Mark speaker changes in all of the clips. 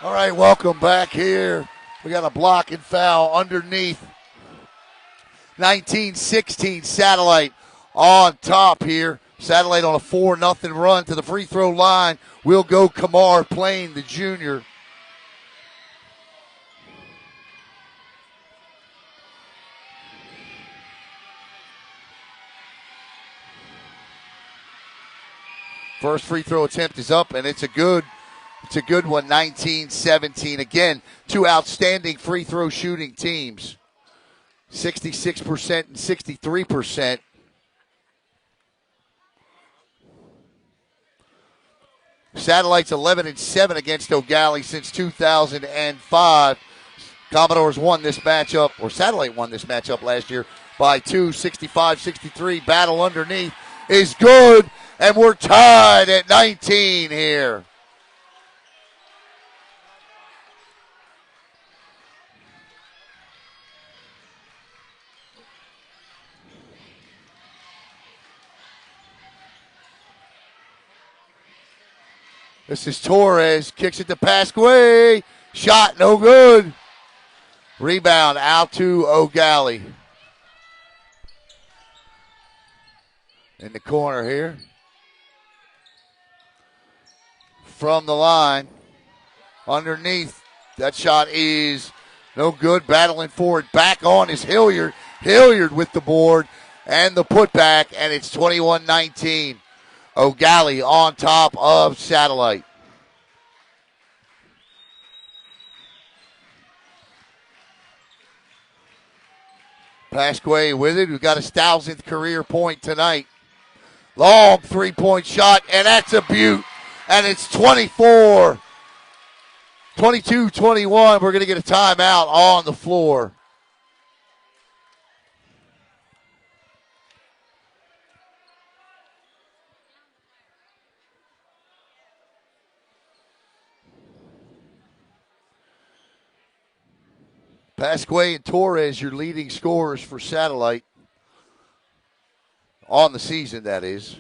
Speaker 1: All right, welcome back here. We got a block and foul underneath. 19-16 Satellite on top here. Satellite on a 4-0 run to the free throw line. Will go Kamar playing the junior. First free throw attempt is up, and it's a good one, 19-17. Again, two outstanding free throw shooting teams, 66% and 63%. Satellite's 11-7 against Gallie since 2005. Commodores won this matchup, or Satellite won this matchup last year by 2, 65-63. Battle underneath is good, and we're tied at 19 here. This is Torres, kicks it to Pasquale. Shot, no good. Rebound out to O'Gallie. In the corner here. From the line. Underneath. That shot is no good. Battling for it. Back on is Hilliard. Hilliard with the board and the putback, and it's 21-19. O'Gallie on top of Satellite. Pasquale with it, who got his 1,000th career point tonight. Long three-point shot, and that's a beaut. And it's 22-21. We're going to get a timeout on the floor. Pasquale and Torres, your leading scorers for Satellite. On the season, that is.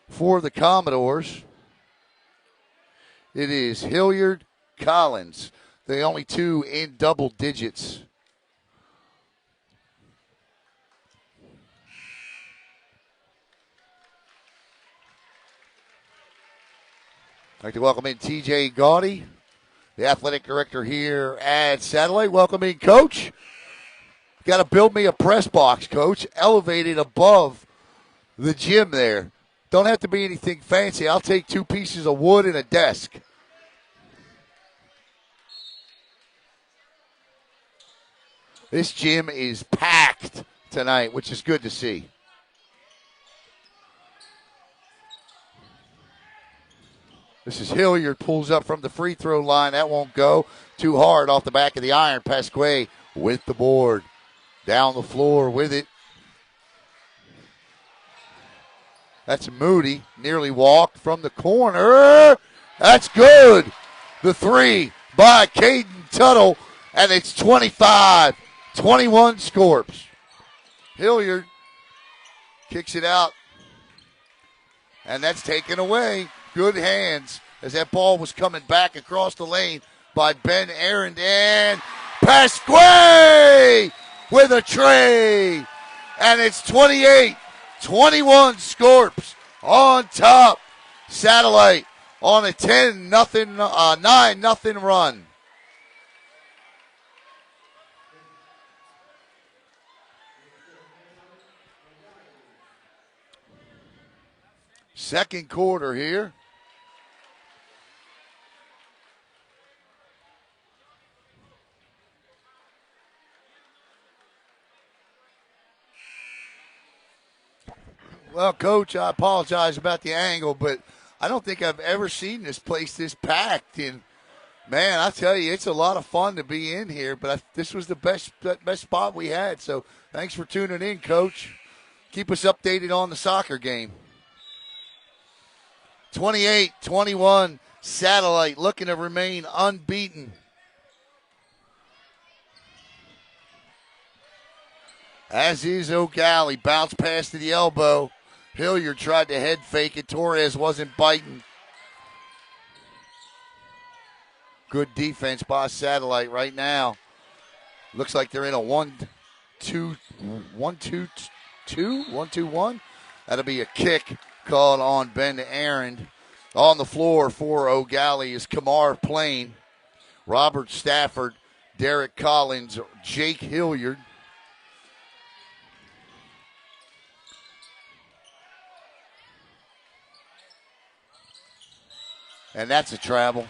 Speaker 1: For the Commodores, it is Hilliard, Collins. The only two in double digits. I'd like to welcome in TJ Gallie, the athletic director here at Satellite. Welcome in, Coach. Got to build me a press box, Coach, elevated above the gym there. Don't have to be anything fancy. I'll take 2 pieces of wood and a desk. This gym is packed tonight, which is good to see. This is Hilliard, pulls up from the free throw line. That won't go. Too hard off the back of the iron. Pasquale with the board. Down the floor with it. That's Moody. Nearly walked from the corner. That's good. The three by Caden Tuttle. And it's 25-21 Scorps. Hilliard kicks it out. And that's taken away. Good hands as that ball was coming back across the lane by Ben Aaron. And Pasquale with a tray. And it's 28-21 Scorps on top. Satellite on a 9-0 run. Second quarter here. Well, Coach, I apologize about the angle, but I don't think I've ever seen this place this packed. And, man, I tell you, it's a lot of fun to be in here, but this was the best spot we had. So thanks for tuning in, Coach. Keep us updated on the soccer game. 28-21, Satellite looking to remain unbeaten. As is O'Gallie. Bounce pass to the elbow. Hilliard tried to head fake it. Torres wasn't biting. Good defense by Satellite right now. Looks like they're in a 1-2-1. That'll be a kick called on Ben Aaron. On the floor for O'Galley is Kamar Plain, Robert Stafford, Derek Collins, Jake Hilliard. And that's a travel.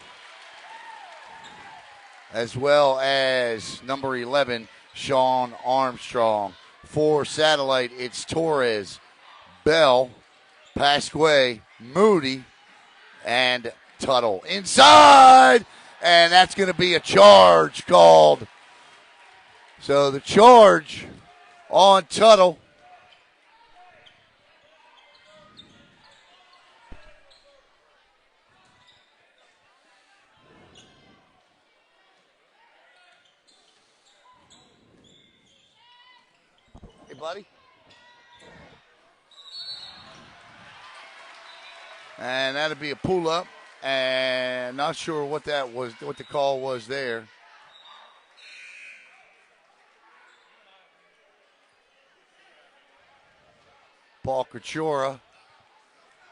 Speaker 1: As well as number 11, Sean Armstrong. For Satellite, it's Torres, Bell, Pasquay, Moody, and Tuttle. Inside! And that's going to be a charge called. So the charge on Tuttle. Hey, buddy. And that'll be a pull-up. And not sure what that was, what the call was there. Paul Kachora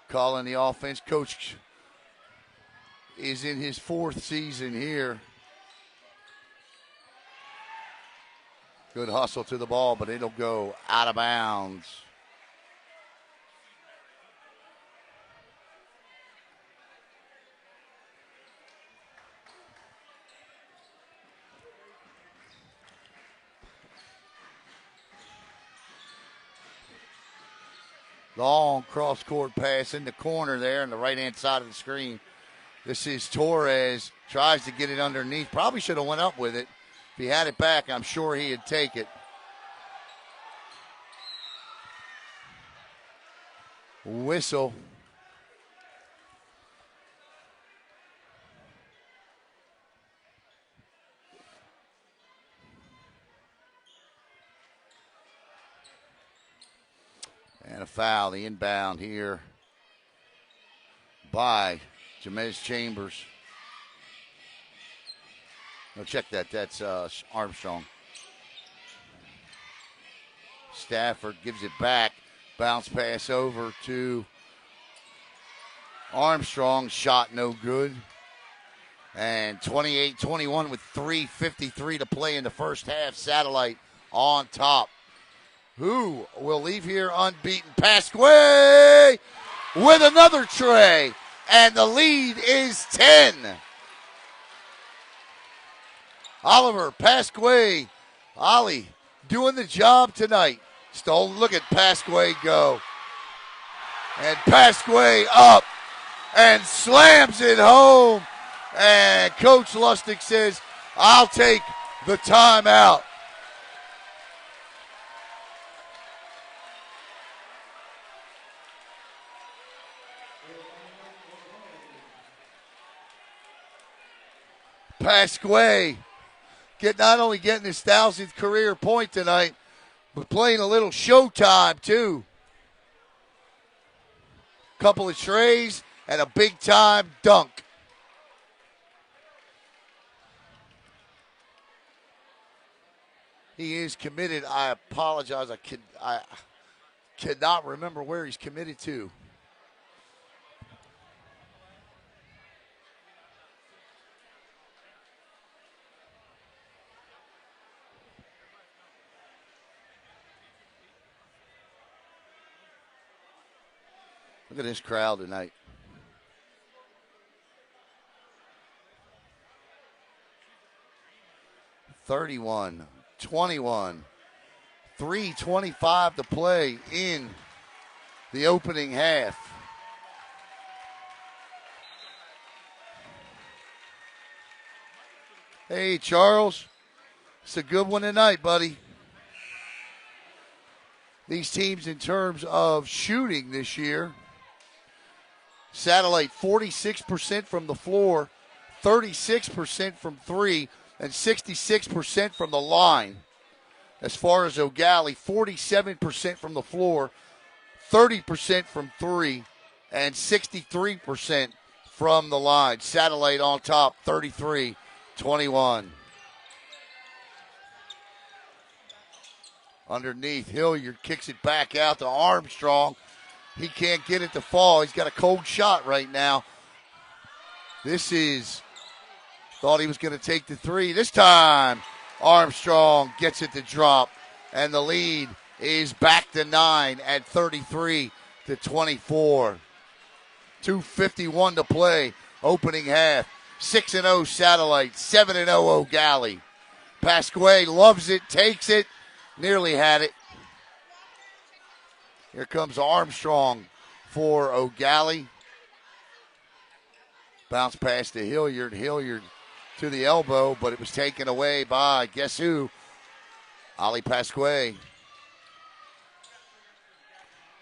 Speaker 1: calling the offense. Coach is in his 4th season here. Good hustle to the ball, but it'll go out of bounds. Long cross-court pass in the corner there on the right-hand side of the screen. This is Torres. Tries to get it underneath. Probably should have went up with it. If he had it back, I'm sure he'd take it. Whistle. And a foul, the inbound here by Jamez Chambers. No, check that. That's Armstrong. Stafford gives it back. Bounce pass over to Armstrong. Shot no good. And 28-21 with 3:53 to play in the first half. Satellite on top. Who will leave here unbeaten? Pasquay with another tray. And the lead is 10. Oliver Pasquay. Ollie doing the job tonight. Stole. Look at Pasquay go. And Pasquay up and slams it home. And Coach Lustig says, I'll take the timeout. Pasquay not only getting his 1,000th career point tonight, but playing a little showtime too. Couple of trays and a big time dunk. He is committed. I apologize. I cannot remember where he's committed to. Look at this crowd tonight. (31-21), 3:25 to play in the opening half. Hey, Charles. It's a good one tonight, buddy. These teams in terms of shooting this year. Satellite 46% from the floor, 36% from three, and 66% from the line. As far as O'Galley, 47% from the floor, 30% from three, and 63% from the line. Satellite on top, 33-21. Underneath, Hilliard kicks it back out to Armstrong. He can't get it to fall. He's got a cold shot right now. Thought he was going to take the three. This time, Armstrong gets it to drop, and the lead is back to 9 at 33-24. 2:51 to play, opening half. 6-0 Satellite, 7-0 Gallie. Pasquale loves it, takes it, nearly had it. Here comes Armstrong for O'Gallie. Bounce pass to Hilliard. Hilliard to the elbow, but it was taken away by, guess who? Ali Pasquale.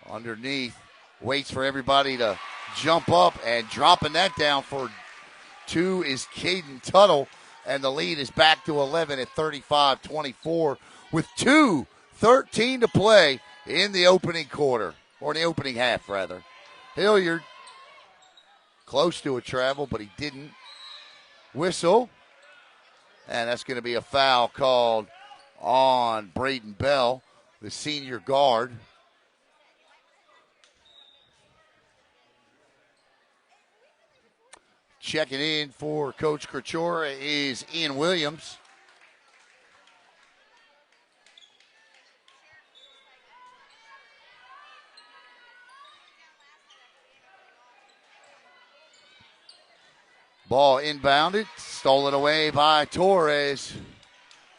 Speaker 1: Underneath, waits for everybody to jump up, and dropping that down for two is Caden Tuttle, and the lead is back to 11 at 35-24 with 2:13 to play in the opening quarter, or in the opening half, rather. Hilliard close to a travel, but he didn't. Whistle, and that's going to be a foul called on Braden Bell, the senior guard. Checking in for Coach Krachora is Ian Williams. Ball inbounded, stolen away by Torres.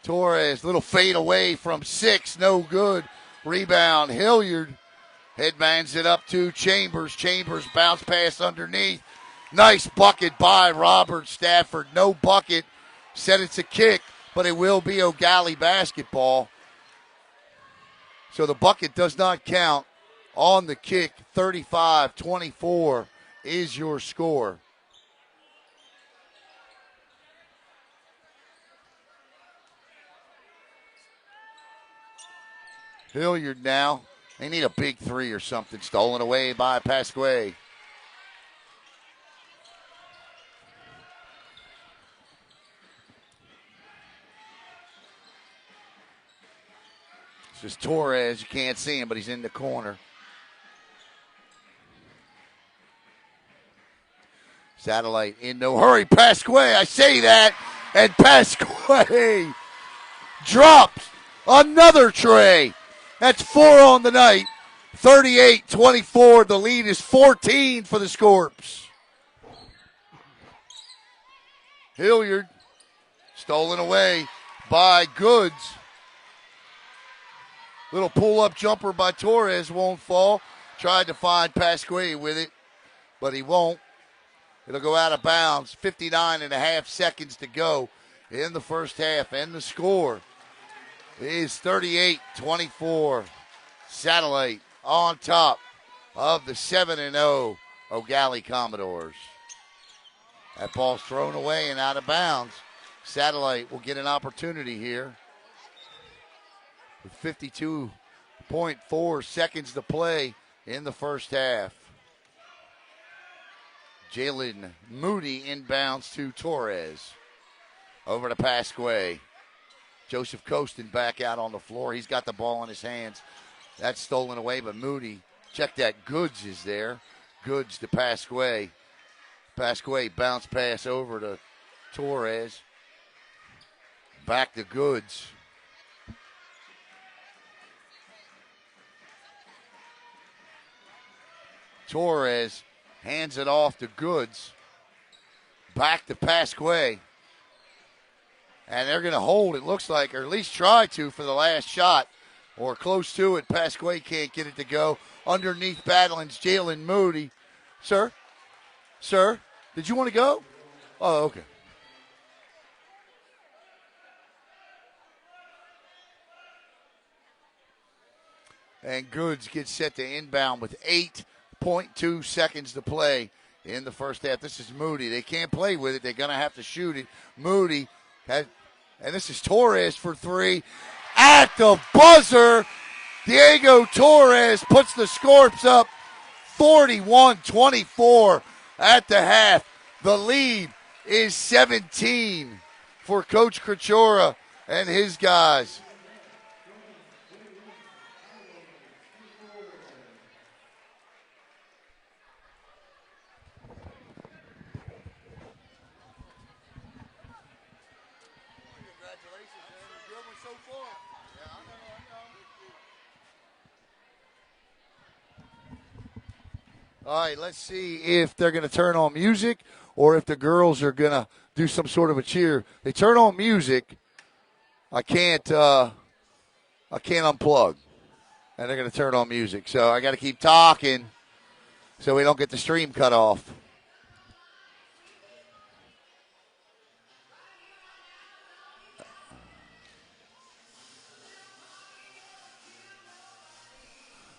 Speaker 1: Torres, little fade away from 6, no good. Rebound, Hilliard. Headbands it up to Chambers. Chambers bounce pass underneath. Nice bucket by Robert Stafford. No bucket. Said it's a kick, but it will be O'Gallie basketball. So the bucket does not count on the kick. 35-24 is your score. Hilliard now. They need a big three or something. Stolen away by Pasquale. This is Torres. You can't see him, but he's in the corner. Satellite in no hurry. Pasquale, I say that. And Pasquale drops another tray. That's 4 on the night. 38-24. The lead is 14 for the Scorps. Hilliard stolen away by Goods. Little pull-up jumper by Torres won't fall. Tried to find Pasquale with it, but he won't. It'll go out of bounds. 59.5 seconds to go in the first half, and the score is 38-24. Satellite on top of the 7-0 O'Gallie Commodores. That ball's thrown away and out of bounds. Satellite will get an opportunity here with 52.4 seconds to play in the first half. Jalen Moody inbounds to Torres. Over to Pasquale. Joseph Costin back out on the floor. He's got the ball in his hands. That's stolen away by Moody. Check that. Goods is there. Goods to Pasquale. Pasquale bounce pass over to Torres. Back to Goods. Torres hands it off to Goods. Back to Pasquale. And they're going to hold, it looks like, or at least try to for the last shot, or close to it. Pasquale can't get it to go. Underneath battling's Jalen Moody. Sir? Sir? Did you want to go? Oh, okay. And Goods gets set to inbound with 8.2 seconds to play in the first half. This is Moody. They can't play with it. They're going to have to shoot it. Moody had, and this is Torres for 3 at the buzzer. Diego Torres puts the Scorps up 41-24 at the half. The lead is 17 for Coach Krachora and his guys. All right, let's see if they're going to turn on music or if the girls are going to do some sort of a cheer. They turn on music. I can't unplug, and they're going to turn on music. So I got to keep talking so we don't get the stream cut off.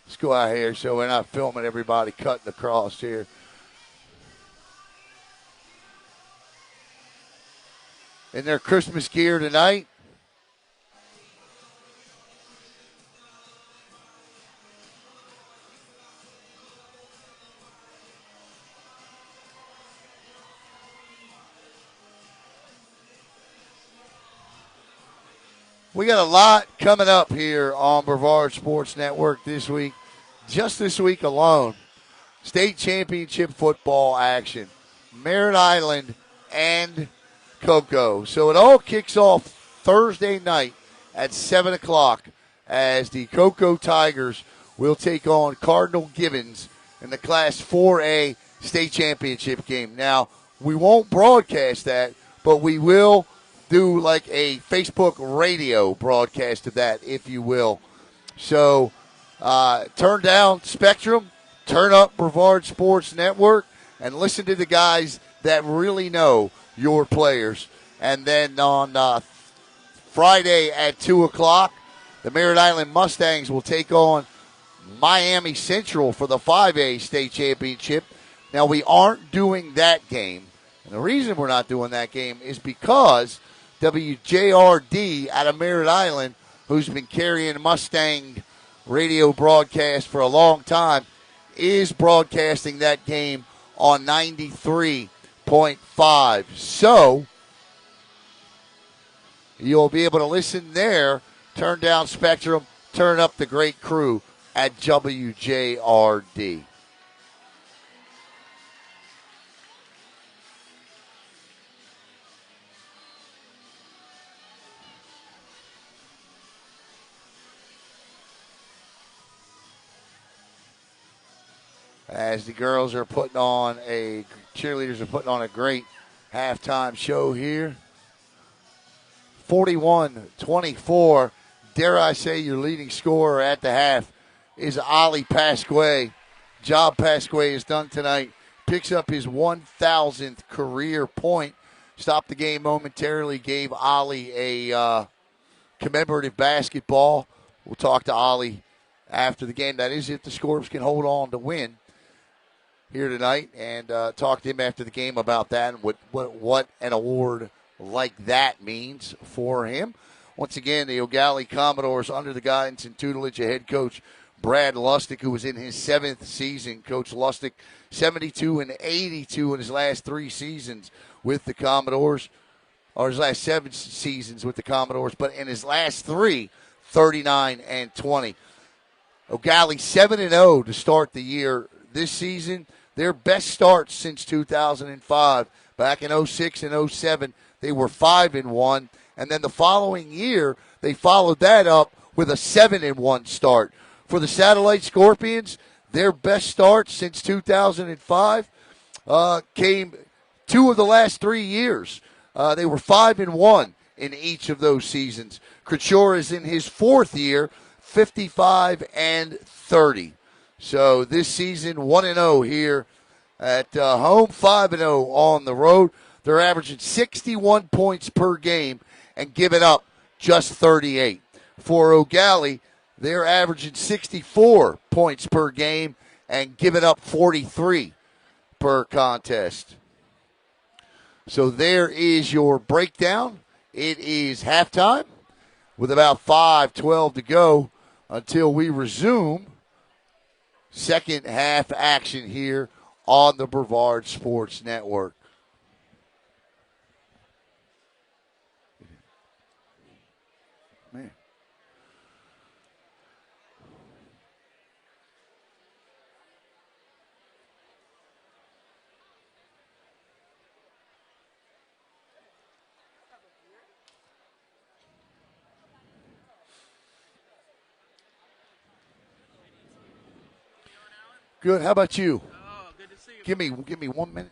Speaker 1: Let's go out here so we're not filming everybody cutting across here. In their Christmas gear tonight. We got a lot coming up here on Brevard Sports Network this week. Just this week alone, state championship football action, Merritt Island and Cocoa. So it all kicks off Thursday night at 7 o'clock as the Cocoa Tigers will take on Cardinal Gibbons in the Class 4A state championship game. Now, we won't broadcast that, but we will do like a Facebook radio broadcast of that, if you will. So turn down Spectrum, turn up Brevard Sports Network, and listen to the guys that really know your players. And then on Friday at 2 o'clock, the Merritt Island Mustangs will take on Miami Central for the 5A state championship. Now, we aren't doing that game. And the reason we're not doing that game is because WJRD out of Merritt Island, who's been carrying Mustang radio broadcast for a long time, is broadcasting that game on 93.5. So you'll be able to listen there, turn down Spectrum, turn up the great crew at WJRD. As the girls are cheerleaders are putting on a great halftime show here. 41-24. Dare I say your leading scorer at the half is Ali Pasquay. Job Pasquay has done tonight. Picks up his 1,000th career point. Stopped the game momentarily. Gave Ali a commemorative basketball. We'll talk to Ali after the game. That is if the Scorps can hold on to win here tonight, and talk to him after the game about that and what an award like that means for him. Once again, the Gallie Commodores, under the guidance and tutelage of head coach Brad Lustig, who was in his 7th season. Coach Lustig, 72-82 in his last 3 seasons with the Commodores, or his last 7 seasons with the Commodores, but in his last 3, 39-20. Gallie 7-0 to start the year this season. Their best start since 2005. Back in 06 and 07, they were 5-1. And then the following year, they followed that up with a 7-1 start. For the Satellite Scorpions, their best start since 2005 came 2 of the last 3 years. They were 5-1 in each of those seasons. Krachora is in his 4th year, 55-30. So this season, 1-0 here at home, 5-0 on the road. They're averaging 61 points per game and giving up just 38. For O'Gallie, they're averaging 64 points per game and giving up 43 per contest. So there is your breakdown. It is halftime with about 5:12 to go. until we resume second half action here on the Brevard Sports Network. Man. Good. How about you?
Speaker 2: Oh, good to see you.
Speaker 1: Give me 1 minute.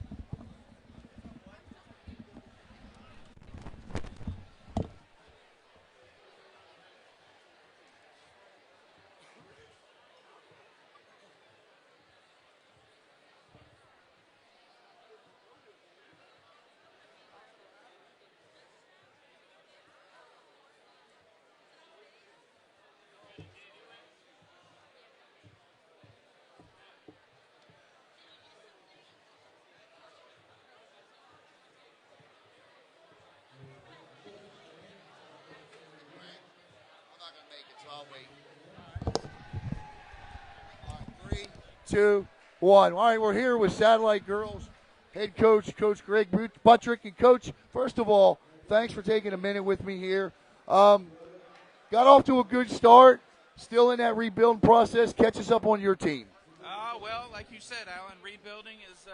Speaker 1: Three, two, one. All right, we're here with Satellite Girls head coach, Coach Greg Buttrick. And, Coach, first of all, thanks for taking a minute with me here. Got off to a good start. Still in that rebuilding process. Catch us up on your team.
Speaker 2: Well, like you said, Alan, rebuilding is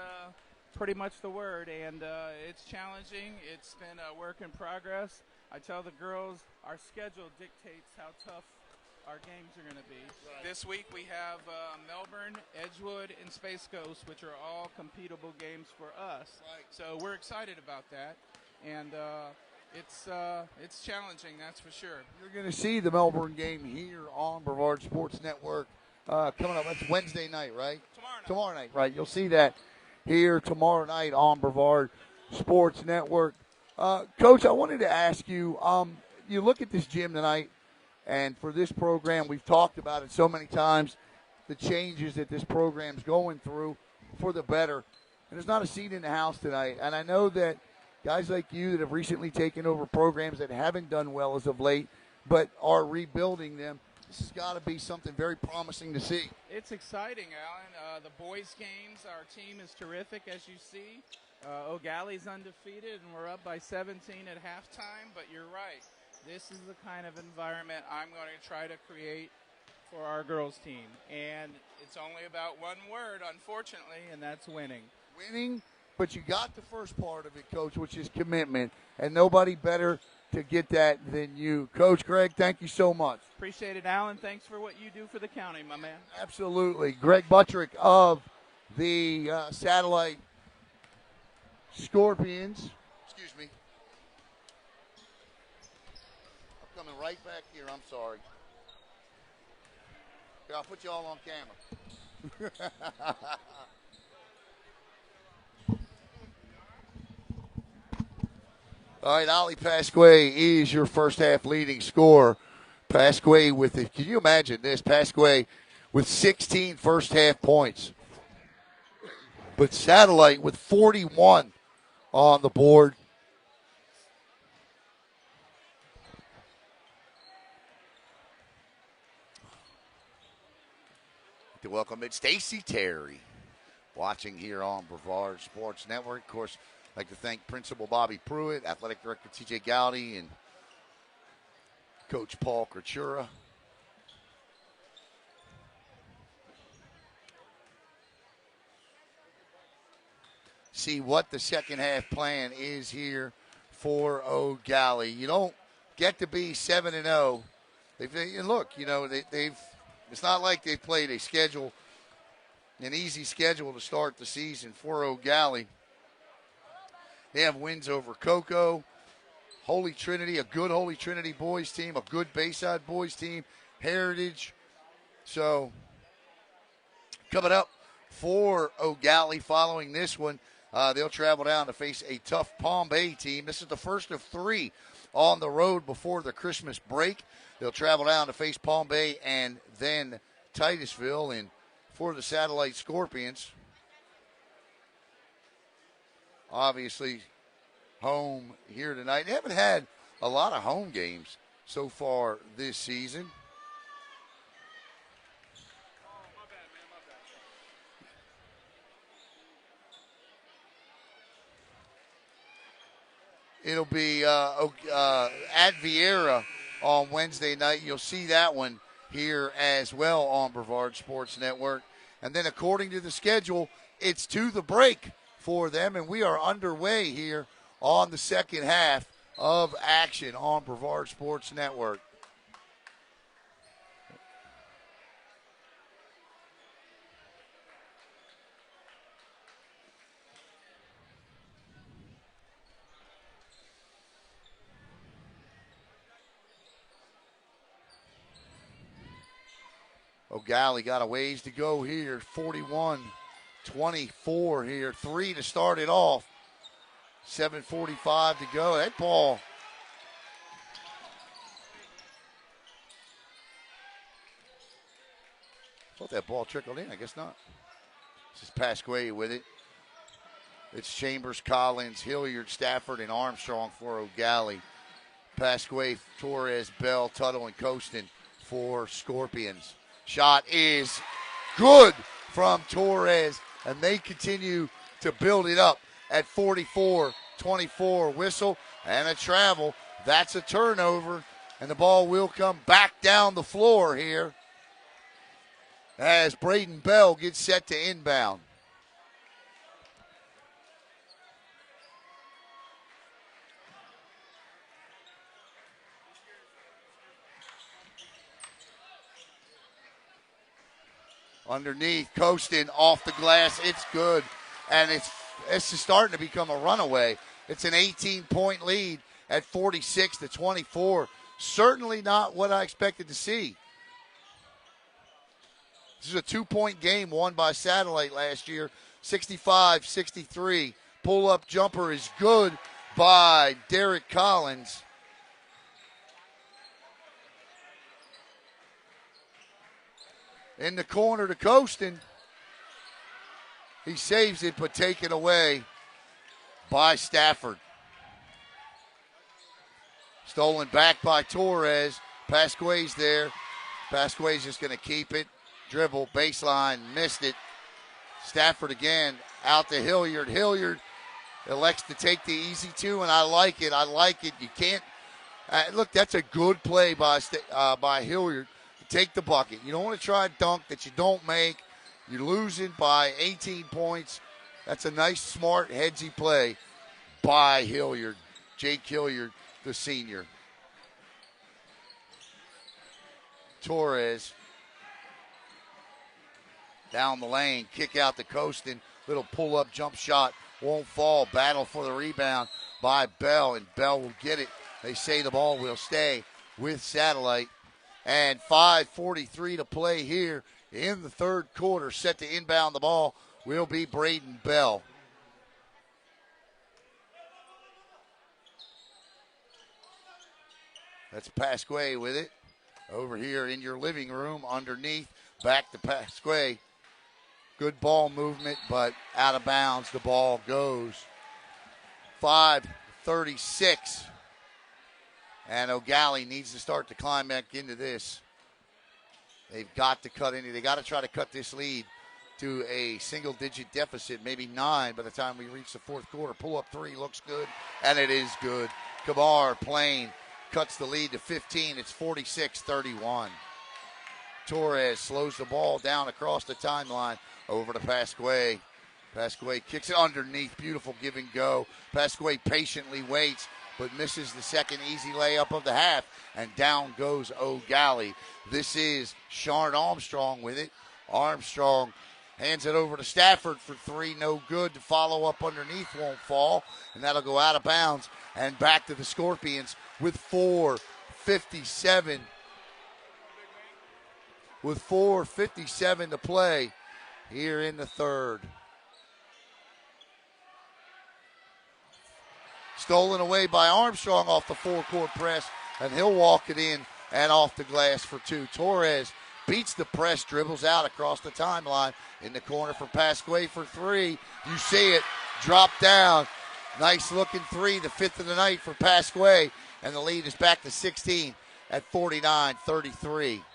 Speaker 2: pretty much the word, and it's challenging. It's been a work in progress. I tell the girls our schedule dictates how tough our games are going to be. Right. This week we have Melbourne, Edgewood, and Space Coast, which are all competable games for us. Right. So we're excited about that, and it's challenging, that's for sure.
Speaker 1: You're going to see the Melbourne game here on Brevard Sports Network coming up. That's Wednesday night, right? Tomorrow night, right. You'll see that here tomorrow night on Brevard Sports Network. Coach, I wanted to ask you, you look at this gym tonight, and for this program, we've talked about it so many times, the changes that this program's going through for the better. And there's not a seat in the house tonight. And I know that guys like you that have recently taken over programs that haven't done well as of late, but are rebuilding them, this has got to be something very promising to see.
Speaker 2: It's exciting, Alan. The boys' games, our team is terrific, as you see. Gallie's undefeated, and we're up by 17 at halftime. But you're right. This is the kind of environment I'm going to try to create for our girls' team. And it's only about one word, unfortunately, and that's winning.
Speaker 1: Winning, but you got the first part of it, Coach, which is commitment. And nobody better to get that than you. Coach Greg, thank you so much.
Speaker 2: Appreciate it, Alan. Thanks for what you do for the county, my man.
Speaker 1: Absolutely. Greg Buttrick of the Satellite Scorpions. Excuse me. I'm coming right back here. I'm sorry. Here, I'll put you all on camera. All right, Ali Pasque is your first half leading scorer. Pasque with it. Can you imagine this? Pasque with 16 first half points. But Satellite with 41 on the board. To welcome it, Stacy Terry, watching here on Brevard Sports Network. Of course, I'd like to thank Principal Bobby Pruitt, Athletic Director T.J. Gallie, and Coach Paul Kratura. See what the second half plan is here for Gallie. You don't get to be 7-0. And look, you know, they've. It's not like they've played an easy schedule to start the season for Gallie. They have wins over Cocoa, Holy Trinity, a good Holy Trinity boys team, a good Bayside boys team, Heritage. So coming up for Gallie following this one, they'll travel down to face a tough Palm Bay team. This is the first of three on the road before the Christmas break. They'll travel down to face Palm Bay and then Titusville. And for the Satellite Scorpions, obviously home here tonight. They haven't had a lot of home games so far this season. It'll be at Vieira on Wednesday night. You'll see that one here as well on Brevard Sports Network. And then according to the schedule, it's to the break for them, and we are underway here on the second half of action on Brevard Sports Network. Gallie got a ways to go here. 41-24 here. 3 to start it off. 7:45 to go. That ball. Thought that ball trickled in. I guess not. This is Pasquale with it. It's Chambers, Collins, Hilliard, Stafford, and Armstrong for O'Gallie. Pasquale, Torres, Bell, Tuttle, and Costin for Scorpions. Shot is good from Torres, and they continue to build it up at 44-24. Whistle and a travel. That's a turnover, and the ball will come back down the floor here as Braden Bell gets set to inbound. Underneath, Costin off the glass. It's good, and it's just starting to become a runaway. It's an 18-point lead at 46-24. Certainly not what I expected to see. This is a 2-point game won by Satellite last year, 65-63. Pull-up jumper is good by Derek Collins. In the corner to Costin. He saves it, but taken away by Stafford. Stolen back by Torres. Pasquale's there. Pasquale's just going to keep it. Dribble, baseline, missed it. Stafford again, out to Hilliard. Hilliard elects to take the easy two, and I like it. You can't look. That's a good play by Hilliard. Take the bucket. You don't want to try a dunk that you don't make. You're losing by 18 points. That's a nice, smart, headsy play by Hilliard. Jake Hilliard, the senior. Torres down the lane, kick out to Costin. Little pull-up jump shot, won't fall. Battle for the rebound by Bell, and Bell will get it. They say the ball will stay with Satellite. And 5:43 to play here in the third quarter. Set to inbound the ball will be Braden Bell. That's Pasquale with it. Over here in your living room underneath. Back to Pasquale. Good ball movement, but out of bounds the ball goes. 5:36. And O'Gallie needs to start to climb back into this. They've got to cut into. They got to try to cut this lead to a single-digit deficit, maybe 9 by the time we reach the fourth quarter. Pull-up three looks good, and it is good. Kamar Plain cuts the lead to 15. It's 46-31. Torres slows the ball down across the timeline over to Pasquale. Pasquale kicks it underneath. Beautiful give and go. Pasquale patiently waits, but misses the second easy layup of the half, and down goes O'Gallie. This is Sharn Armstrong with it. Armstrong hands it over to Stafford for three, no good. To follow up underneath won't fall, and that'll go out of bounds and back to the Scorpions with 4:57. With 4:57 to play here in the third. Stolen away by Armstrong off the four-court press, and he'll walk it in and off the glass for two. Torres beats the press, dribbles out across the timeline in the corner for Pasquale for three. You see it, drop down. Nice-looking three, the fifth of the night for Pasquale, and the lead is back to 16 at 49-33.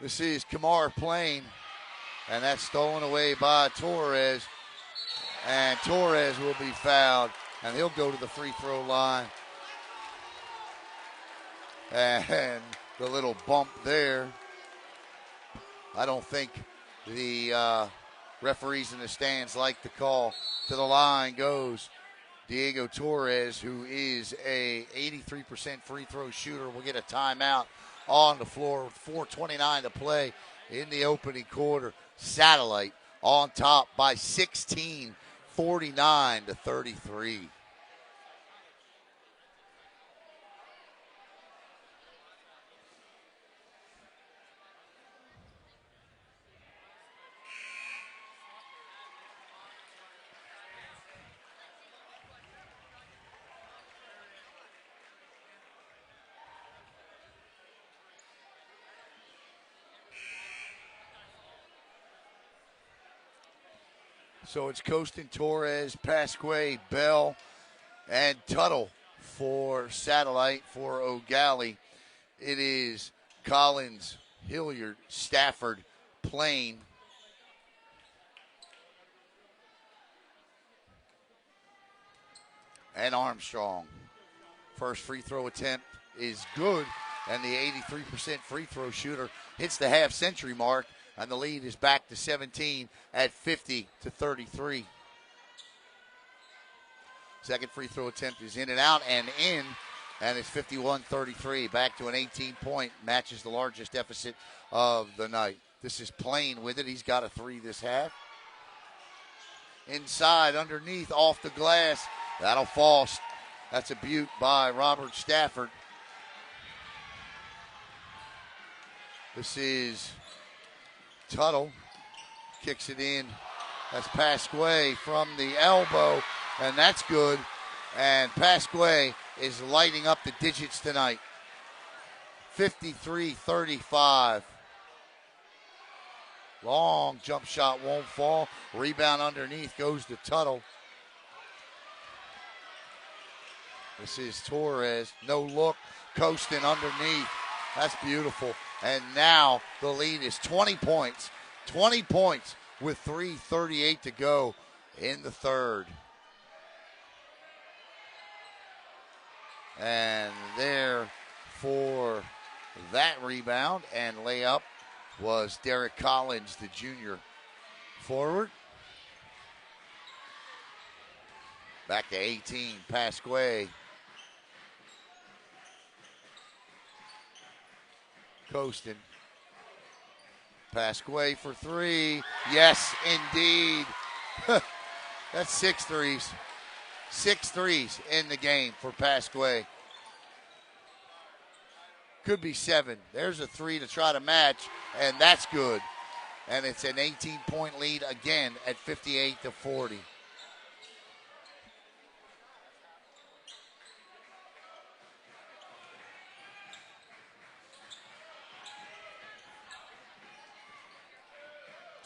Speaker 1: This is Kamar playing, and that's stolen away by Torres. And Torres will be fouled, and he'll go to the free throw line. And the little bump there. I don't think the referees in the stands like the call. To the line goes Diego Torres, who is a 83% free throw shooter. Will get a timeout on the floor with 4:29 to play in the opening quarter. Satellite on top by 16, 49-33. So it's Costin, Torres, Pasquale, Bell, and Tuttle for Satellite. For O'Gallie, it is Collins, Hilliard, Stafford, Plain, and Armstrong. First free throw attempt is good, and the 83% free throw shooter hits the half-century mark, and the lead is back to 17 at 50-33. Second free throw attempt is in and out and in, and it's 51-33. Back to an 18-point, matches the largest deficit of the night. This is Plain with it. He's got a three this half. Inside, underneath, off the glass. That'll fall. That's a beaut by Robert Stafford. This is Tuttle. Kicks it in. That's Pasquale from the elbow, and that's good. And Pasquale is lighting up the digits tonight. 53-35. Long jump shot won't fall. Rebound underneath goes to Tuttle. This is Torres. No look. Coasting underneath. That's beautiful. And now the lead is 20 points. 20 points with 3:38 to go in the third. And there for that rebound and layup was Derek Collins, the junior forward. Back to 18, Pasquale. Coasting. Pasquale for three. Yes, indeed. That's 6 threes. 6 threes in the game for Pasquale. Could be 7. There's a 3 to try to match, and that's good. And it's an 18-point lead again at 58-40.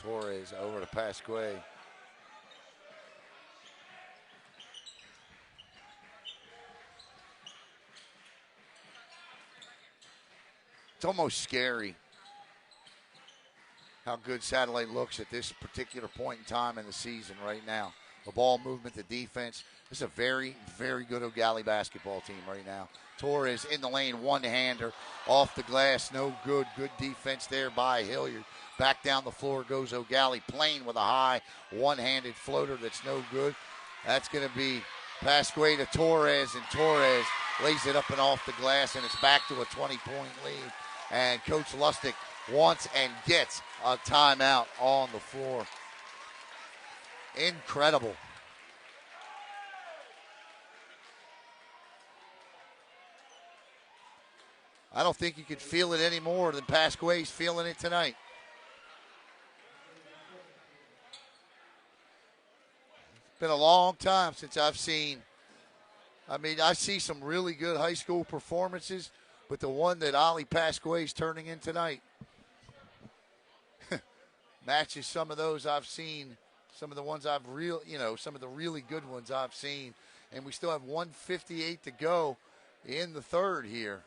Speaker 1: Torres over to Pasquale. It's almost scary how good Satellite looks at this particular point in time in the season right now. The ball movement, the defense. This is a very, very good O'Gallie basketball team right now. Torres in the lane, one-hander, off the glass, no good. Good defense there by Hilliard. Back down the floor goes O'Gallie, playing with a high one-handed floater that's no good. That's going to be Pasquale to Torres, and Torres lays it up and off the glass, and it's back to a 20-point lead. And Coach Lustig wants and gets a timeout on the floor. Incredible. I don't think you could feel it any more than Pasquale's feeling it tonight. It's been a long time since I've seen, I see some really good high school performances, but the one that Ali Pasquale's turning in tonight matches some of those I've seen, some of the ones some of the really good ones I've seen. And we still have 1:58 to go in the third here.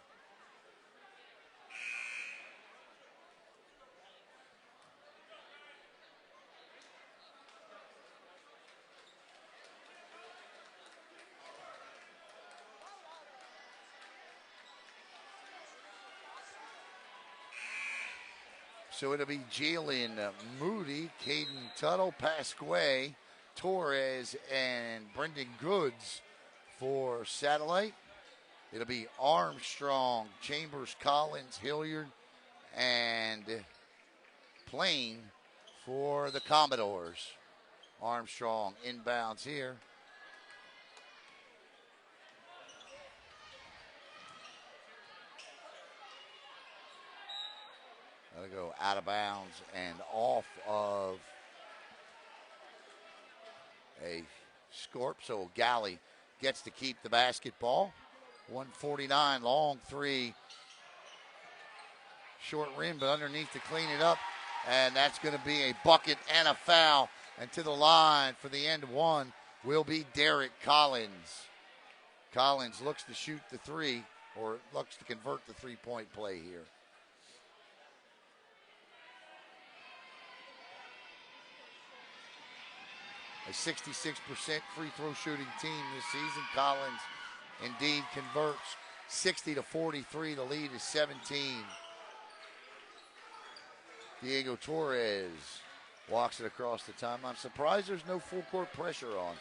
Speaker 1: So it'll be Jalen Moody, Caden Tuttle, Pasquay, Torres, and Brendan Goods for Satellite. It'll be Armstrong, Chambers, Collins, Hilliard, and Plain for the Commodores. Armstrong inbounds here. That'll go out of bounds and off of a scorp. So Gallie gets to keep the basketball. 149, long three. Short rim, but underneath to clean it up. And that's going to be a bucket and a foul. And to the line for the end one will be Derek Collins. Collins looks to shoot the three, or looks to convert the three-point play here. A 66% free throw shooting team this season. Collins indeed converts 60-43. The lead is 17. Diego Torres walks it across the timeline. I'm surprised there's no full court pressure on.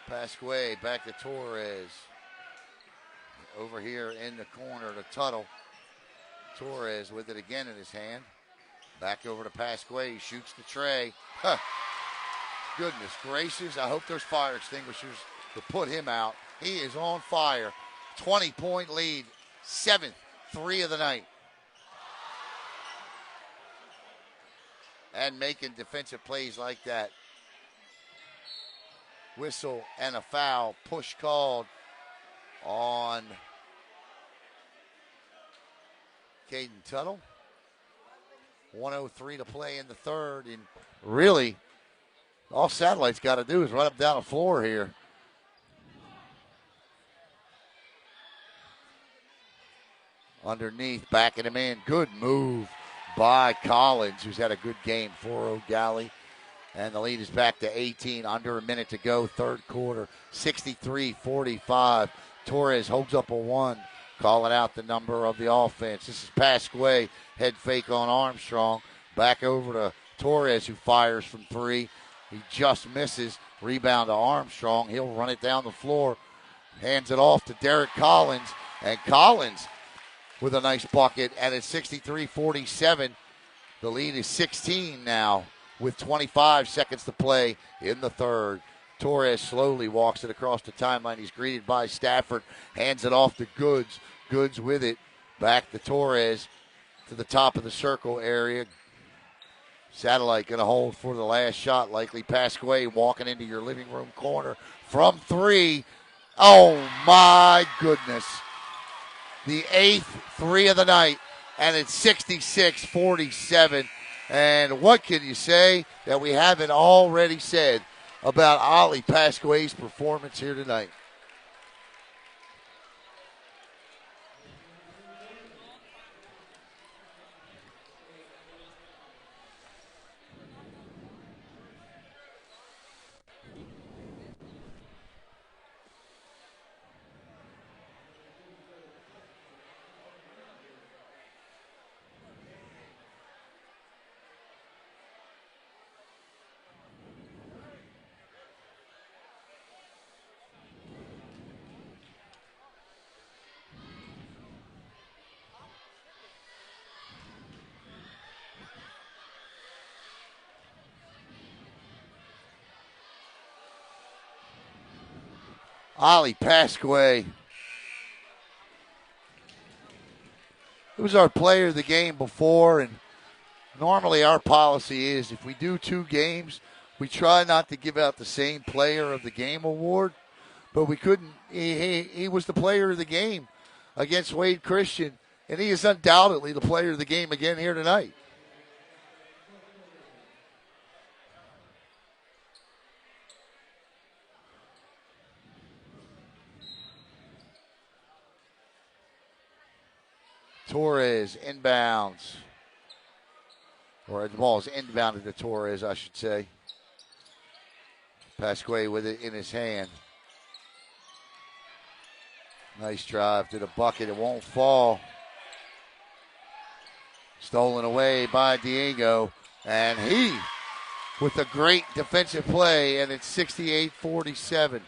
Speaker 1: Pasquay back to Torres. Over here in the corner to Tuttle. Torres with it again in his hand. Back over to Pasquay. He shoots the tray. Huh. Goodness gracious. I hope there's fire extinguishers to put him out. He is on fire. 20-point lead. 7th three of the night. And making defensive plays like that. Whistle and a foul. Push called on Caden Tuttle. 1:03 to play in the third. And really, all Satellite's got to do is run up down the floor here. Underneath, backing him in. Good move by Collins, who's had a good game for Gallie. And the lead is back to 18, under a minute to go, third quarter, 63-45. Torres holds up a one, calling out the number of the offense. This is Pasquay, head fake on Armstrong. Back over to Torres, who fires from three. He just misses. Rebound to Armstrong. He'll run it down the floor. Hands it off to Derek Collins. And Collins with a nice bucket, and it's 63-47. The lead is 16 now with 25 seconds to play in the third. Torres slowly walks it across the timeline. He's greeted by Stafford. Hands it off to Goods. Goods with it. Back to Torres to the top of the circle area. Satellite going to hold for the last shot. Likely Pasquay walking into your living room corner from three. Oh, my goodness. The 8th three of the night, and it's 66-47. And what can you say that we haven't already said about Ollie Pasquay's performance here tonight? Ollie Pasquay. He was our player of the game before, and normally our policy is if we do 2 games, we try not to give out the same player of the game award, but we couldn't. He was the player of the game against Wade Christian, and he is undoubtedly the player of the game again here tonight. Torres inbounds. Or the ball is inbounded to Torres, I should say. Pasquay with it in his hand. Nice drive to the bucket. It won't fall. Stolen away by Diego. And he with a great defensive play, and it's 68-47.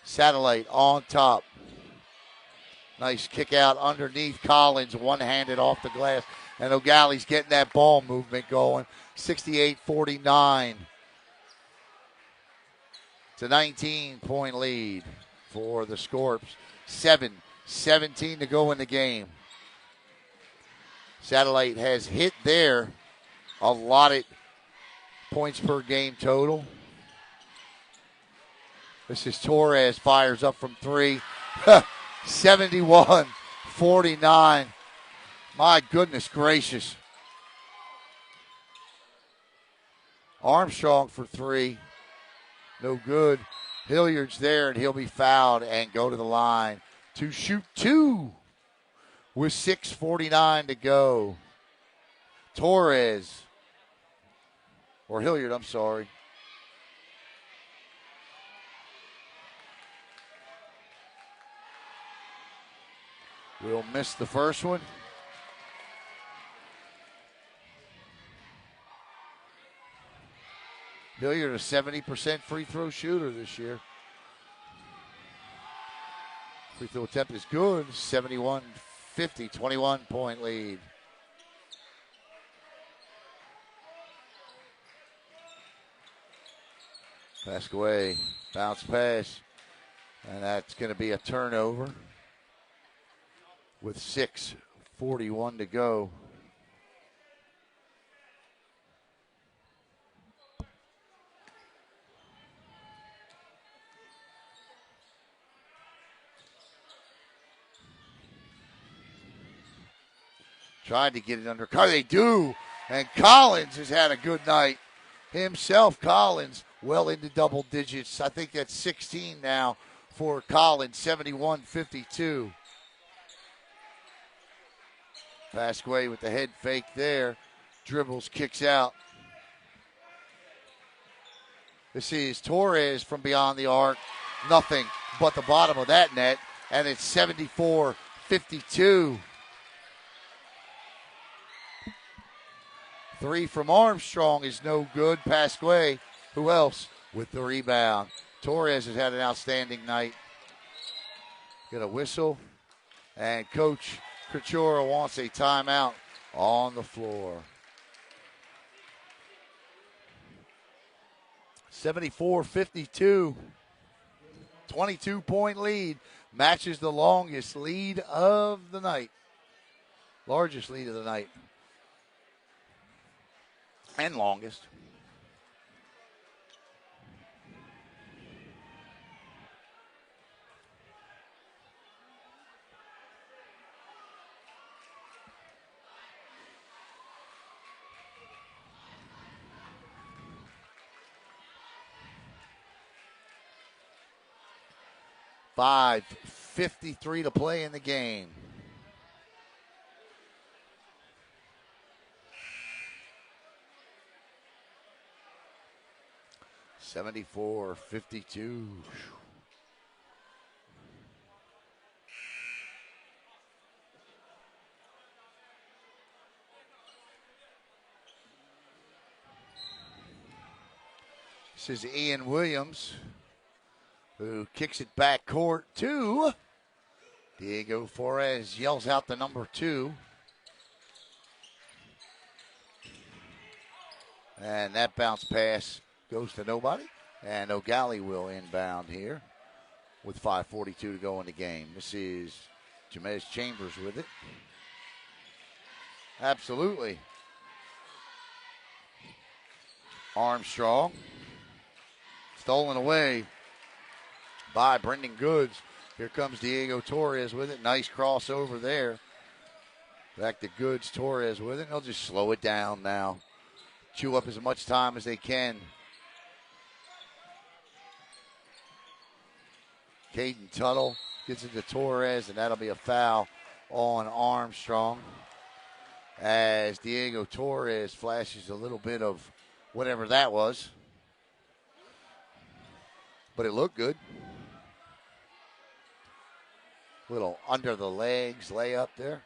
Speaker 1: Satellite on top. Nice kick out underneath Collins, one-handed off the glass. And O'Galley's getting that ball movement going. 68-49. It's a 19-point lead for the Scorps. 7:17 to go in the game. Satellite has hit their allotted points per game total. This is Torres, fires up from three. 71-49. My goodness gracious. Armstrong for three. No good. Hilliard's there, and he'll be fouled and go to the line to shoot two with 6:49 to go. Torres, or Hilliard, I'm sorry. We'll miss the first one. Hilliard, a 70% free throw shooter this year. Free throw attempt is good. 71-50, 21-point lead. Pass away, bounce pass, and that's going to be a turnover with 6:41 to go. Tried to get it under. They do. And Collins has had a good night. Himself, Collins, well into double digits. I think that's 16 now for Collins, 71-52. Pasquale with the head fake there. Dribbles, kicks out. This is Torres from beyond the arc. Nothing but the bottom of that net. And it's 74-52. Three from Armstrong is no good. Pasquale, who else with the rebound? Torres has had an outstanding night. Get a whistle. And Coach Couture wants a timeout on the floor. 74-52. 22-point lead. Matches the longest lead of the night. Largest lead of the night. And longest. $5:53 to play in the game. $74-52. This is Ian Williams, who kicks it back court to Diego Flores. Yells out the number 2. And that bounce pass goes to nobody. And O'Galley will inbound here with 5:42 to go in the game. This is Jamez Chambers with it. Absolutely. Armstrong. Stolen away by Brendan Goods. Here comes Diego Torres with it. Nice crossover there. Back to Goods, Torres with it. They'll just slow it down now. Chew up as much time as they can. Caden Tuttle gets it to Torres, and that'll be a foul on Armstrong. As Diego Torres flashes a little bit of whatever that was. But it looked good. Little under the legs layup there.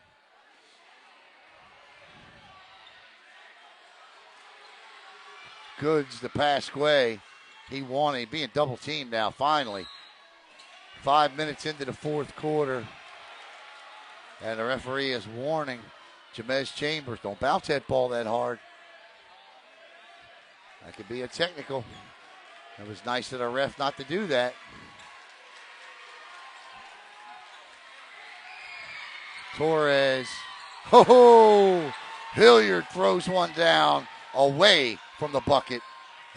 Speaker 1: Goods to Pasquay. He won it, being double teamed now, finally. 5 minutes into the fourth quarter. And the referee is warning Jamez Chambers, don't bounce that ball that hard. That could be a technical. It was nice of the ref not to do that. Torres. Ho! Hilliard throws one down away from the bucket.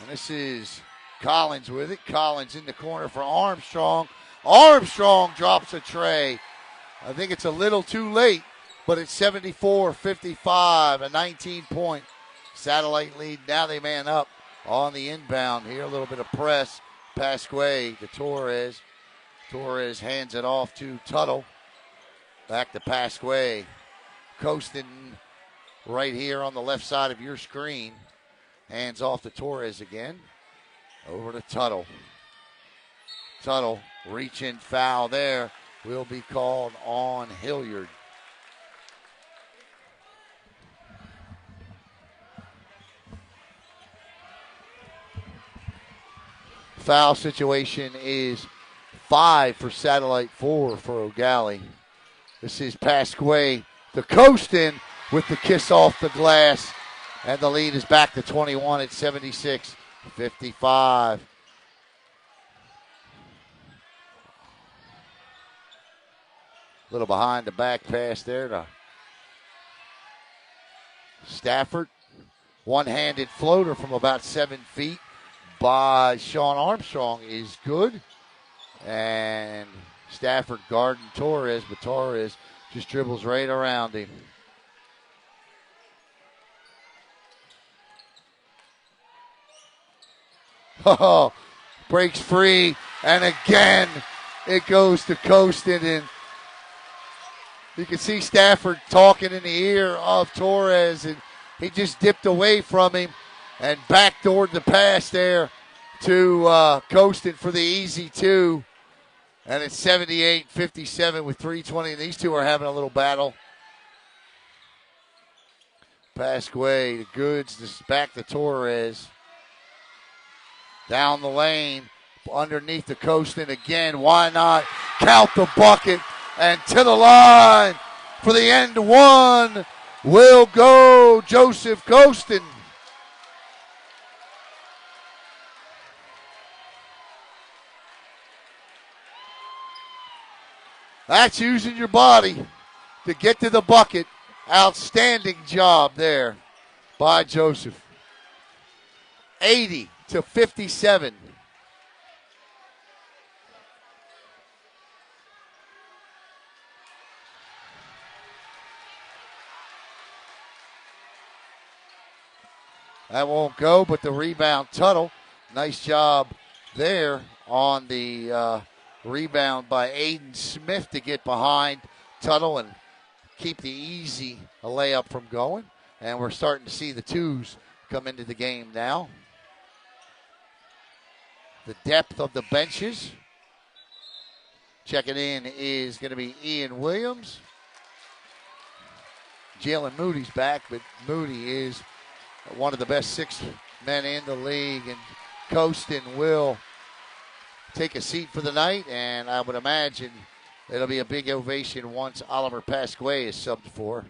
Speaker 1: And this is Collins with it. Collins in the corner for Armstrong. Armstrong drops a tray. I think it's a little too late, but it's 74-55, a 19-point Satellite lead. Now they man up on the inbound here. A little bit of press. Pasquay to Torres. Torres hands it off to Tuttle. Back to Pasquay. Coasting right here on the left side of your screen. Hands off to Torres again. Over to Tuttle. Tuttle, reach-in foul there. Will be called on Hilliard. Foul situation is 5 for Satellite, 4 for O'Galley. This is Pasquay to Coaston with the kiss off the glass. And the lead is back to 21 at 76-55. Little behind the back pass there to Stafford. One-handed floater from about 7 feet by Sean Armstrong is good. And Stafford guarding Torres, but Torres just dribbles right around him. Oh, breaks free, and again it goes to Coaston, and you can see Stafford talking in the ear of Torres, and he just dipped away from him and backdoored the pass there to Coaston for the easy two. And it's 78-57 with 3:20, and these two are having a little battle. Pasquay to Goods, back to Torres. Down the lane, underneath the Coaston again. Why not count the bucket? And to the line for the end one will go Joseph Coaston. That's using your body to get to the bucket. Outstanding job there by Joseph. 80-57. That won't go, but the rebound, Tuttle. Nice job there on the rebound by Aiden Smith to get behind Tuttle and keep the easy layup from going. And we're starting to see the twos come into the game now. The depth of the benches. Checking in is going to be Ian Williams. Jalen Moody's back, but Moody is one of the best 6 men in the league. And Coaston will take a seat for the night, and I would imagine it'll be a big ovation once Oliver Pasquay is subbed for.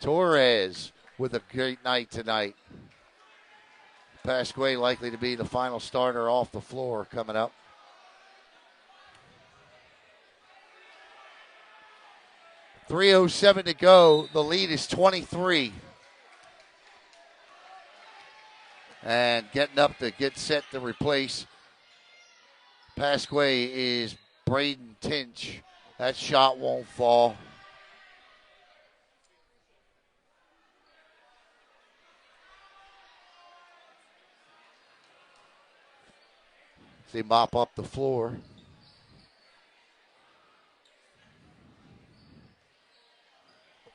Speaker 1: Torres with a great night tonight. Pasquay likely to be the final starter off the floor coming up. .307 to go. The lead is 23. And getting up to get set to replace Pasquay is Braden Tinch. That shot won't fall. They mop up the floor.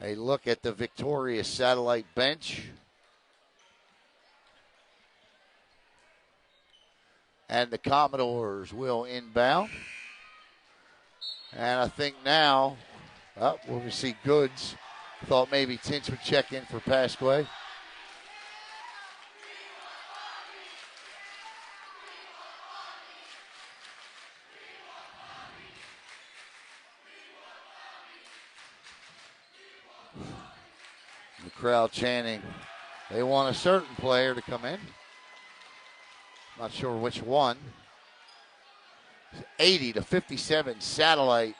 Speaker 1: A look at the victorious Satellite bench. And the Commodores will inbound. And I think now, we're going to see Goods. Thought maybe Tinch would check in for Pasquay. Crowd chanting. They want a certain player to come in. Not sure which one. 80-57 Satellite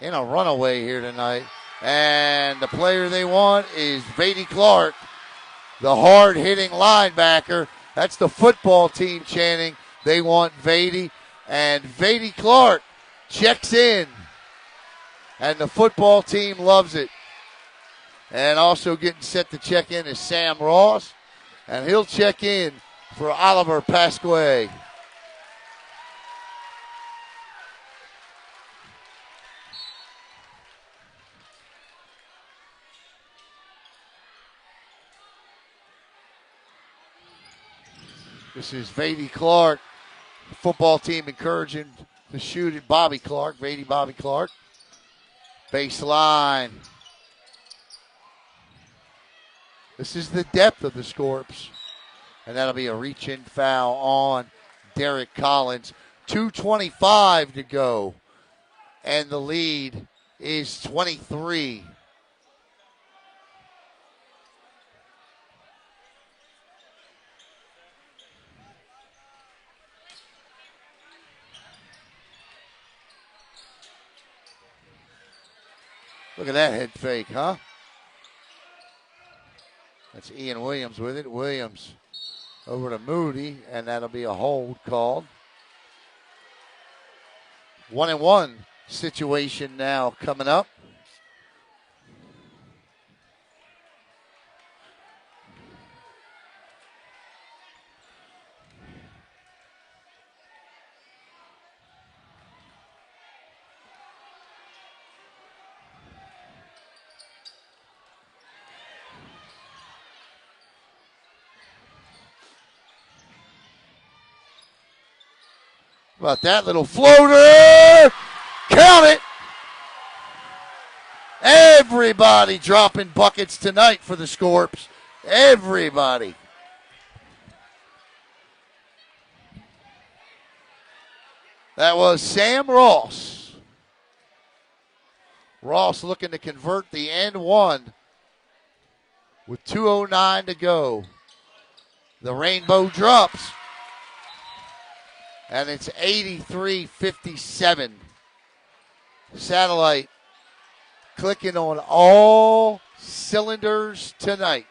Speaker 1: in a runaway here tonight. And the player they want is Vady Clark, the hard-hitting linebacker. That's the football team chanting. They want Vady. And Vady Clark checks in. And the football team loves it. And also getting set to check in is Sam Ross. And he'll check in for Oliver Pasquet. This is Vady Clark. The football team encouraging to shoot at Bobby Clark. Vady Bobby Clark. Baseline. This is the depth of the Scorps. And that'll be a reach-in foul on Derek Collins. 2:25 to go. And the lead is 23. Look at that head fake, huh? That's Ian Williams with it. Williams over to Moody, and that'll be a hold called. 1-1 situation now coming up. About that little floater. Count it. Everybody dropping buckets tonight for the Scorps. Everybody. That was Sam Ross. Ross looking to convert the end one with 2:09 to go. The rainbow drops. And it's 83-57. Satellite clicking on all cylinders tonight.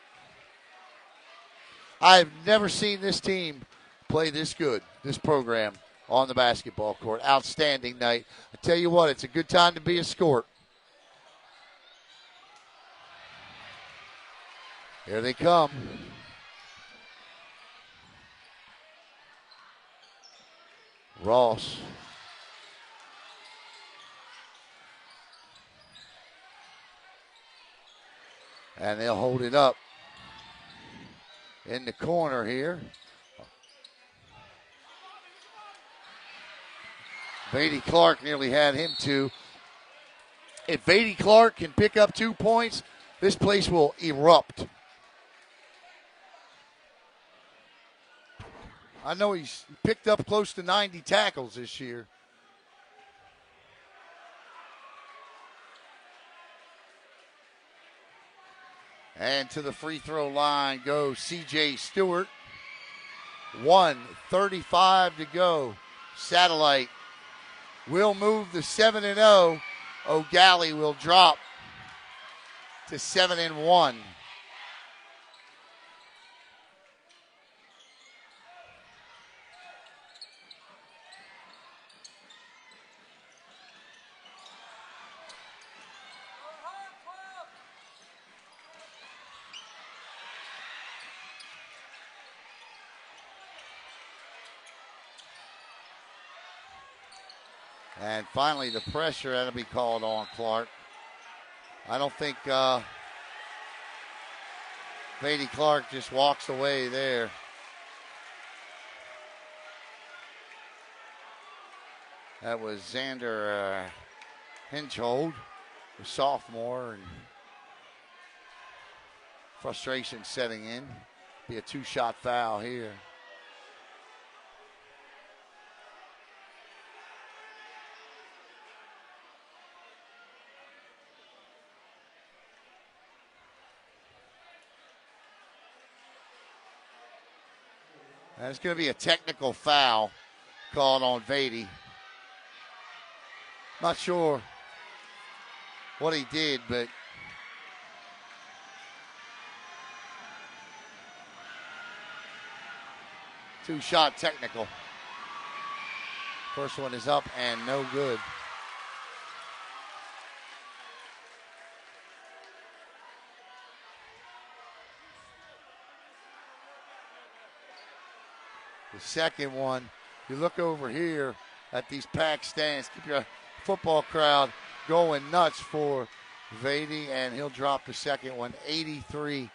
Speaker 1: I've never seen this team play this good, this program, on the basketball court. Outstanding night. I tell you what, it's a good time to be a Scorp. Here they come. Ross. And they'll hold it up in the corner here. Vady Clark nearly had him too. If Vady Clark can pick up 2 points, this place will erupt. I know he's picked up close to 90 tackles this year. And to the free throw line goes C.J. Stewart. 1:35 to go. Satellite will move to 7-0. Gallie will drop to 7-1. And finally, the pressure that'll be called on Clark. I don't think Vady Clark just walks away there. That was Xander Hinchhold, the sophomore, and frustration setting in. Be a 2-shot foul here. And it's going to be a technical foul called on Vady. Not sure what he did, but two-shot technical. First one is up and no good. The second one, you look over here at these packed stands, keep your football crowd going nuts for Vady, and he'll drop the second one, 83-58.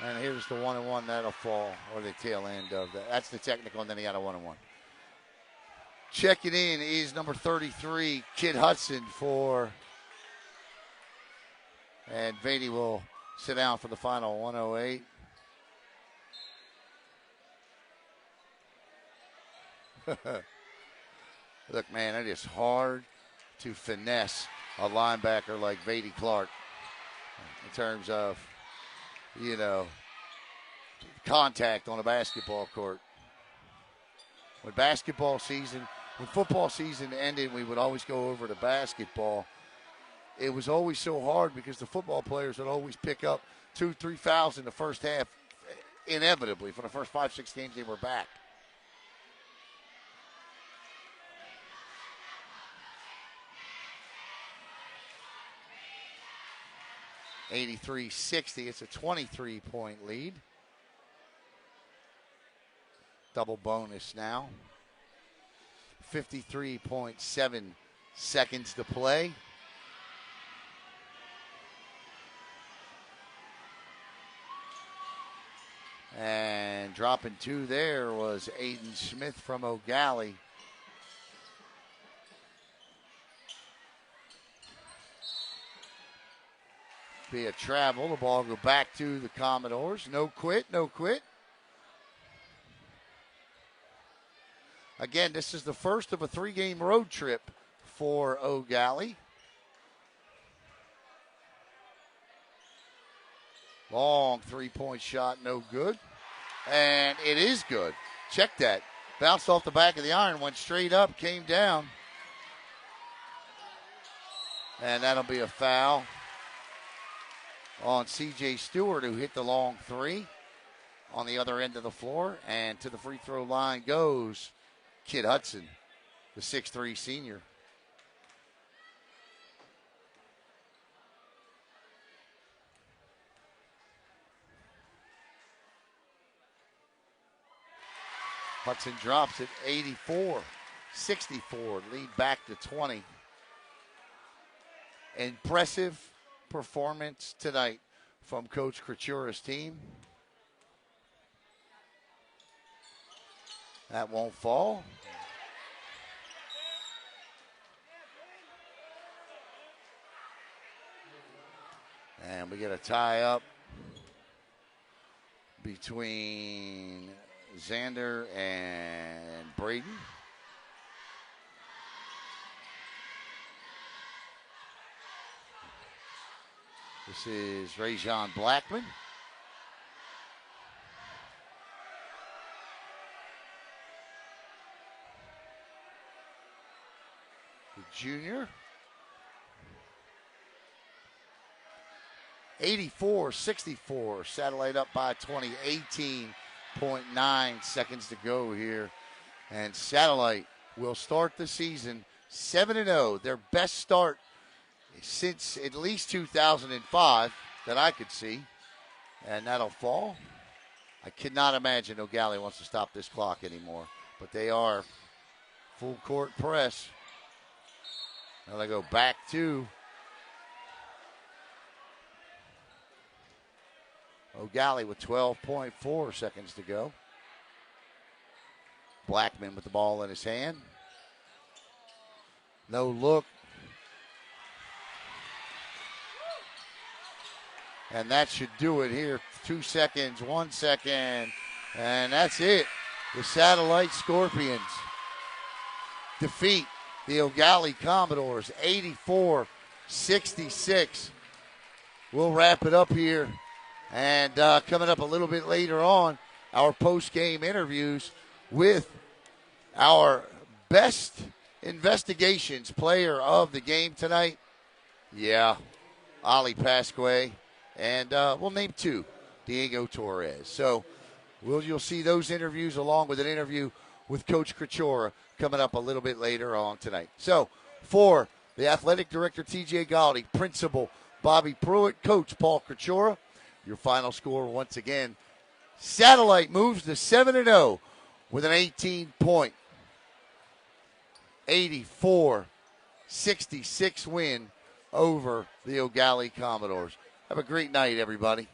Speaker 1: And here's the 1-1 that'll fall, or the tail end of that. That's the technical, and then he had a 1-1. Checking in is number 33, Kid Hudson and Vady will sit down for the final 108. Look, man, it is hard to finesse a linebacker like Vady Clark in terms of, contact on a basketball court. When football season ended, we would always go over to basketball. It was always so hard because the football players would always pick up 2-3 fouls in the first half, inevitably. For the first 5-6 games, they were back. (83-60). It's a 23-point lead. Double bonus now. 53.7 seconds to play. And dropping two there was Aiden Smith from O'Gallie. Be a travel. The ball go back to the Commodores. No quit. Again, this is the first of a 3-game road trip for O'Gallie. Long 3-point shot, no good. And it is good. Check that. Bounced off the back of the iron, went straight up, came down. And that'll be a foul on C.J. Stewart, who hit the long three on the other end of the floor. And to the free throw line goes Kid Hudson, the 6'3" senior. Hudson drops it 84-64, lead back to 20. Impressive performance tonight from Coach Kratura's team. That won't fall. And we get a tie up between Xander and Braden. This is Rajon Blackman. The junior. 84-64. Satellite up by 20. 18.9 seconds to go here. And Satellite will start the season 7-0. Their best start since at least 2005 that I could see. And that'll fall. I cannot imagine O'Gallie wants to stop this clock anymore. But they are full court press. Now they go back to O'Gallie with 12.4 seconds to go. Blackman with the ball in his hand. No look. And that should do it here. 2 seconds, 1 second, and that's it. The Satellite Scorpions defeat the Gallie Commodores 84-66. We'll wrap it up here. And coming up a little bit later on, our post-game interviews with our best investigations player of the game tonight. Yeah, Ali Pasquay. And we'll name two, Diego Torres. So you'll see those interviews along with an interview with Coach Krachora coming up a little bit later on tonight. So for the athletic director, TJ Gallie, principal Bobby Pruitt, Coach Paul Krachora, your final score once again, Satellite moves to 7-0 with an 18-point, 84-66 win over the Gallie Commodores. Have a great night, everybody.